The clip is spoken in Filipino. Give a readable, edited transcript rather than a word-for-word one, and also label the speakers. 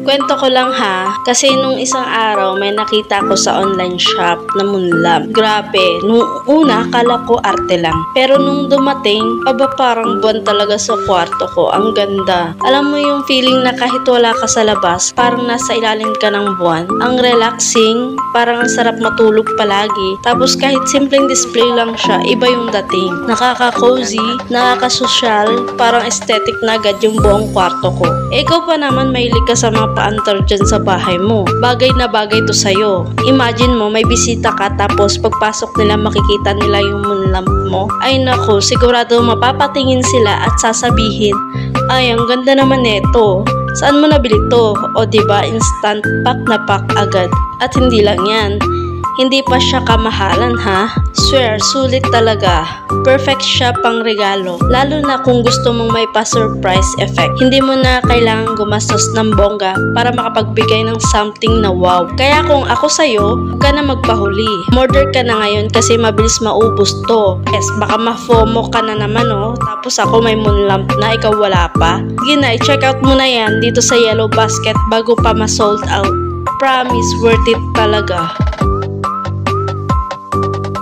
Speaker 1: Kwento ko lang ha, kasi nung isang araw may nakita ko sa online shop na moonlamp. Grabe, nung una kala ko arte lang. Pero nung dumating, parang buwan talaga sa kwarto ko. Ang ganda. Alam mo yung feeling na kahit wala ka sa labas, parang nasa ilalim ka ng buwan. Ang relaxing, parang ang sarap matulog palagi. Tapos kahit simpleng display lang siya, iba yung dating. Nakaka-cozy, nakaka-social, parang aesthetic na agad yung buong kwarto ko. Ikaw pa naman mahilig ka sa mga paantar dyan sa bahay mo. Bagay na bagay to sa'yo. Imagine mo, may bisita ka tapos pagpasok nila makikita nila yung moonlamp mo. Ay nako, sigurado mapapatingin sila at sasabihin, ay ang ganda naman neto. Saan mo nabili to? O diba instant pack na pack agad. At hindi lang yan. Hindi pa siya kamahalan ha. Swear, sulit talaga. Perfect siya pang regalo. Lalo na kung gusto mong may pa-surprise effect. Hindi mo na kailangan gumastos ng bongga para makapagbigay ng something na wow. Kaya kung ako sa'yo, huwag ka na magpahuli. Order ka na ngayon kasi mabilis maubos to. Yes, baka ma-FOMO ka na naman oh. Tapos ako may moonlamp na, ikaw wala pa. Sige na, i-check out mo na yan dito sa Yellow Basket bago pa ma-sold out. Promise, worth it talaga.